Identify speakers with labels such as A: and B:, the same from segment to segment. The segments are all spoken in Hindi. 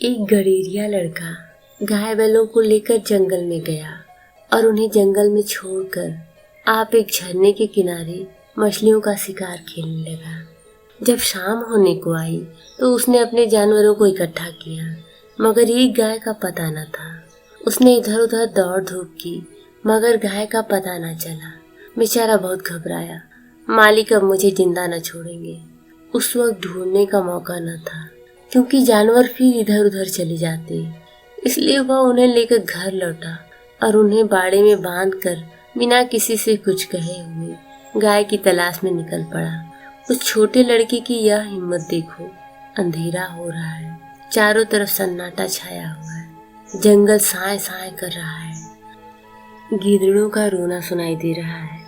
A: एक गडेरिया लड़का गाय बैलों को लेकर जंगल में गया और उन्हें जंगल में छोड़कर आप एक झरने के किनारे मछलियों का शिकार खेलने लगा। जब शाम होने को आई तो उसने अपने जानवरों को इकट्ठा किया, मगर एक गाय का पता न था। उसने इधर उधर दौड़ धूप की, मगर गाय का पता न चला। बेचारा बहुत घबराया, मालिक अब मुझे जिंदा न छोड़ेंगे। उस वक्त ढूंढने का मौका न था, क्योंकि जानवर फिर इधर उधर चले जाते, इसलिए वह उन्हें लेकर घर लौटा और उन्हें बाड़े में बांधकर बिना किसी से कुछ कहे हुए गाय की तलाश में निकल पड़ा। उस छोटे लड़के की यह हिम्मत देखो। अंधेरा हो रहा है, चारों तरफ सन्नाटा छाया हुआ है, जंगल साए साए कर रहा है, गीदड़ों का रोना सुनाई दे रहा है,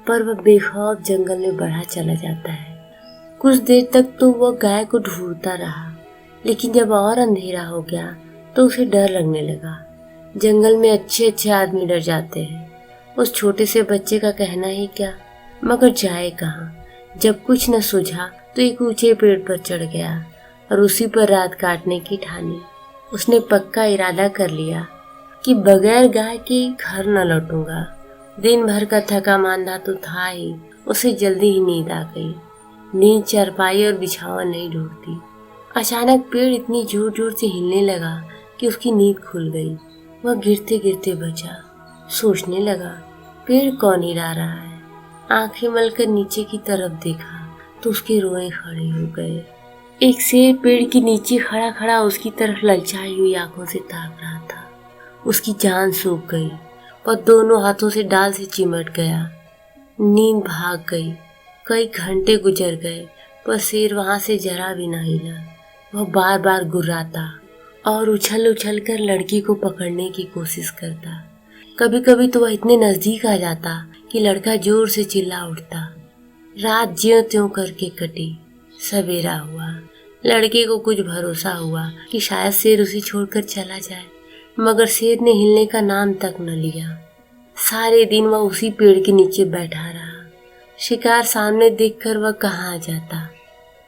A: पर वह बेखौफ जंगल में बढ़ा चला जाता है। कुछ देर तक तो वह गाय को ढूंढता रहा, लेकिन जब और अंधेरा हो गया तो उसे डर लगने लगा। जंगल में अच्छे अच्छे आदमी डर जाते हैं, उस छोटे से बच्चे का कहना ही क्या, मगर जाए कहाँ। जब कुछ न सूझा तो एक ऊंचे पेड़ पर चढ़ गया और उसी पर रात काटने की ठानी। उसने पक्का इरादा कर लिया कि बगैर गाय के घर न लौटूंगा। दिन भर का थका मांदा तो था ही, उसे जल्दी ही नींद आ गई। नींद चारपाई और बिछावन नहीं ढूंढती। अचानक पेड़ इतनी जोर जोर से हिलने लगा कि उसकी नींद खुल गई। वह गिरते गिरते बचा। सोचने लगा, पेड़ कौन हिला रहा है। आंखें मलकर नीचे की तरफ देखा तो उसके रोए खड़े हो गए। एक शेर पेड़ के नीचे खड़ा खड़ा उसकी तरफ ललचाई हुई आंखों से ताक रहा था। उसकी जान सूख गई और दोनों हाथों से डाल से चिमट गया। नींद भाग गई। कई घंटे गुजर गए, पर शेर वहां से जरा भी न हिला। वह बार बार गुर्राता और उछल उछल कर लड़की को पकड़ने की कोशिश करता। कभी कभी तो वह इतने नजदीक आ जाता कि लड़का जोर से चिल्ला उठता। रात ज्यों त्यों करके कटी। सवेरा हुआ। लड़के को कुछ भरोसा हुआ कि शायद शेर उसे छोड़कर चला जाए, मगर शेर ने हिलने का नाम तक न लिया। सारे दिन वह उसी पेड़ के नीचे बैठा रहा। शिकार सामने देखकर वह कहाँ आ जाता।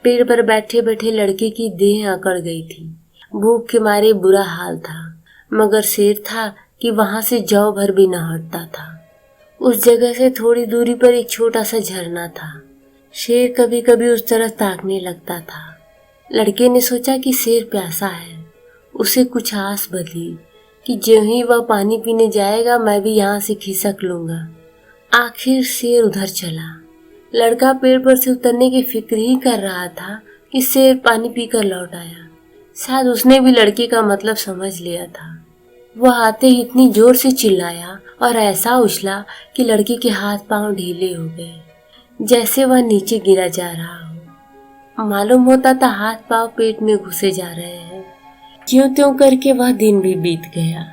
A: पेड़ पर बैठे बैठे लड़के की देह अकड़ गई थी। भूख के मारे बुरा हाल था, मगर शेर था कि वहां से जौ भर भी न हटता था। उस जगह से थोड़ी दूरी पर एक छोटा सा झरना था। शेर कभी कभी उस तरफ ताकने लगता था। लड़के ने सोचा कि शेर प्यासा है। उसे कुछ आस बंधी कि ज्यों ही वह पानी पीने जाएगा मैं भी यहाँ से खिसक लूंगा। आखिर शेर उधर चला। लड़का पेड़ पर से उतरने की फिक्र ही कर रहा था कि शेर पानी पीकर लौट आया। शायद उसने भी लड़के का मतलब समझ लिया था। वह आते ही इतनी जोर से चिल्लाया और ऐसा उछला कि लड़के के हाथ पांव ढीले हो गए, जैसे वह नीचे गिरा जा रहा हो। मालूम होता था हाथ पांव पेट में घुसे जा रहे हैं। ज्यों त्यों करके वह दिन भी बीत गया।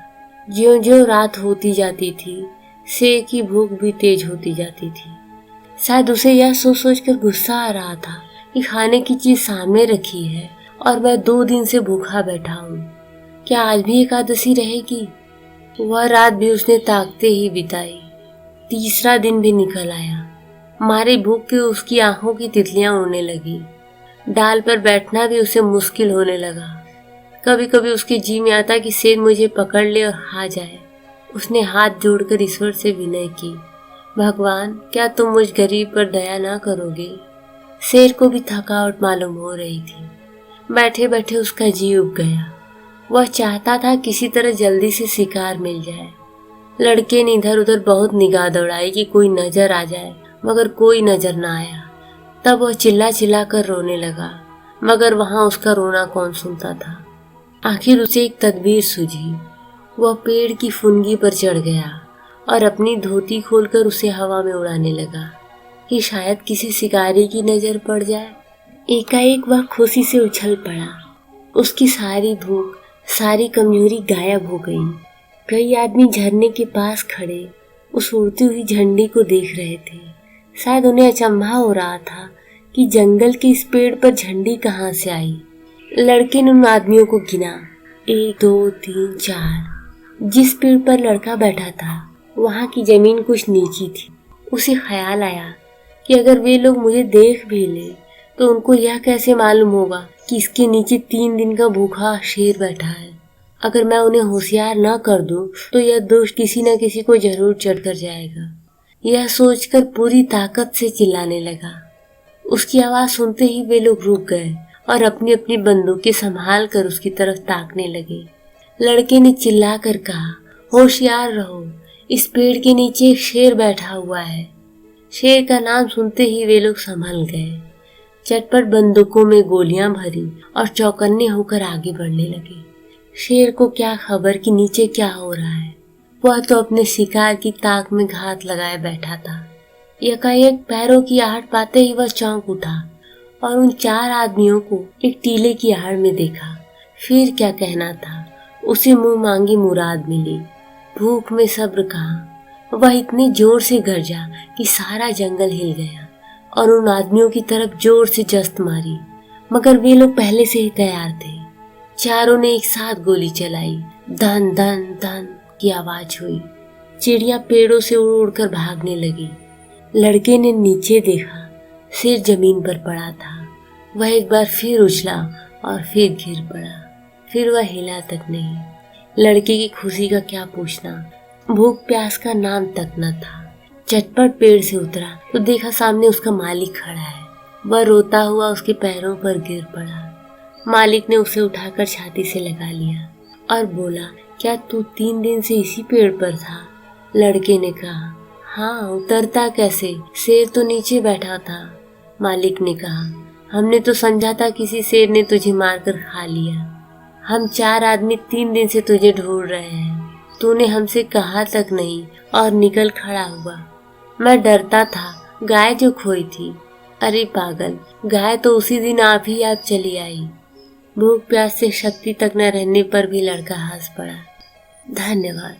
A: ज्यों ज्यों रात होती जाती थी, शेर की भूख भी तेज होती जाती थी। शायद उसे यह सोच सोच कर गुस्सा आ रहा था कि खाने की चीज सामने रखी है और मैं 2 दिन से भूखा बैठा हूँ। क्या आज भी एकादशी रहेगी? वह रात भी उसने ताकते ही बिताई। तीसरा दिन भी निकल आया। मारे भूख के उसकी आंखों की तितलियां उड़ने लगी। डाल पर बैठना भी उसे मुश्किल होने लगा। कभी कभी उसके जी में आता कि शेर मुझे पकड़ ले और खा जाए। उसने हाथ जोड़कर ईश्वर से विनय की, भगवान क्या तुम मुझ गरीब पर दया ना करोगे? शेर को भी थकावट मालूम हो रही थी। बैठे बैठे उसका जी उब गया। वह चाहता था किसी तरह जल्दी से शिकार मिल जाए। लड़के ने इधर उधर बहुत निगाह दौड़ाई कि कोई नजर आ जाए, मगर कोई नजर ना आया। तब वह चिल्ला चिल्ला कर रोने लगा, मगर वहां उसका रोना कौन सुनता था। आखिर उसे एक तदबीर सूझी। वह पेड़ की फुनगी पर चढ़ गया और अपनी धोती खोलकर उसे हवा में उड़ाने लगा कि शायद किसी शिकारी की नजर पड़ जाए। एकाएक वह खुशी से उछल पड़ा। उसकी सारी भूख, सारी कमजोरी गायब हो गई। कई आदमी झरने के पास खड़े उस उड़ती हुई झंडी को देख रहे थे। शायद उन्हें अचंभा हो रहा था कि जंगल के इस पेड़ पर झंडी कहाँ से आई। लड़के ने उन आदमियों को गिना, 1 2 3 4। जिस पेड़ पर लड़का बैठा था वहां की जमीन कुछ नीची थी। उसे ख्याल आया कि अगर वे लोग मुझे देख भी ले तो उनको यह कैसे मालूम होगा कि इसके नीचे 3 दिन का भूखा शेर बैठा है। अगर मैं उन्हें होशियार न कर दूं तो यह दुष्ट किसी न किसी को जरूर चढ़कर जाएगा। यह सोचकर पूरी ताकत से चिल्लाने लगा। उसकी आवाज सुनते ही वे लोग रुक गए और अपनी अपनी बंदूकें संभाल कर उसकी तरफ ताकने लगे। लड़के ने चिल्लाकर कहा, होशियार रहो, इस पेड़ के नीचे एक शेर बैठा हुआ है। शेर का नाम सुनते ही वे लोग संभल गए। चटपट बंदूकों में गोलियां भरी और चौकन्ने होकर आगे बढ़ने लगे। शेर को क्या खबर कि नीचे क्या हो रहा है। वह तो अपने शिकार की ताक में घात लगाए बैठा था। एकाएक पैरों की आहट पाते ही वह चौंक उठा और उन 4 आदमियों को एक टीले की आड़ में देखा। फिर क्या कहना था, उसे मुंह मांगी मुराद मिली। भूख में सब्र कहाँ। वह इतने जोर से गरजा कि सारा जंगल हिल गया और उन आदमियों की तरफ जोर से जस्त मारी, मगर वे लोग पहले से ही तैयार थे। चारों ने एक साथ गोली चलाई। धन धन धन की आवाज हुई। चिड़िया पेड़ों से उड़ उड़कर भागने लगी। लड़के ने नीचे देखा, सिर जमीन पर पड़ा था। वह एक बार फिर उछला और फिर गिर पड़ा। फिर वह हिला तक नहीं। लड़के की खुशी का क्या पूछना, भूख प्यास का नाम तक न था। चटपट पेड़ से उतरा तो देखा सामने उसका मालिक खड़ा है। वह रोता हुआ उसके पैरों पर गिर पड़ा। मालिक ने उसे उठाकर छाती से लगा लिया और बोला, क्या तू 3 दिन से इसी पेड़ पर था? लड़के ने कहा, हाँ, उतरता कैसे, शेर तो नीचे बैठा था। मालिक ने कहा, हमने तो समझा था किसी शेर ने तुझे मारकर खा लिया। हम 4 आदमी 3 दिन से तुझे ढूंढ रहे हैं। तूने हमसे कहा तक नहीं और निकल खड़ा हुआ। मैं डरता था, गाय जो खोई थी। अरे पागल, गाय तो उसी दिन आप चली आई। भूख प्यास से शक्ति तक न रहने पर भी लड़का हंस पड़ा। धन्यवाद।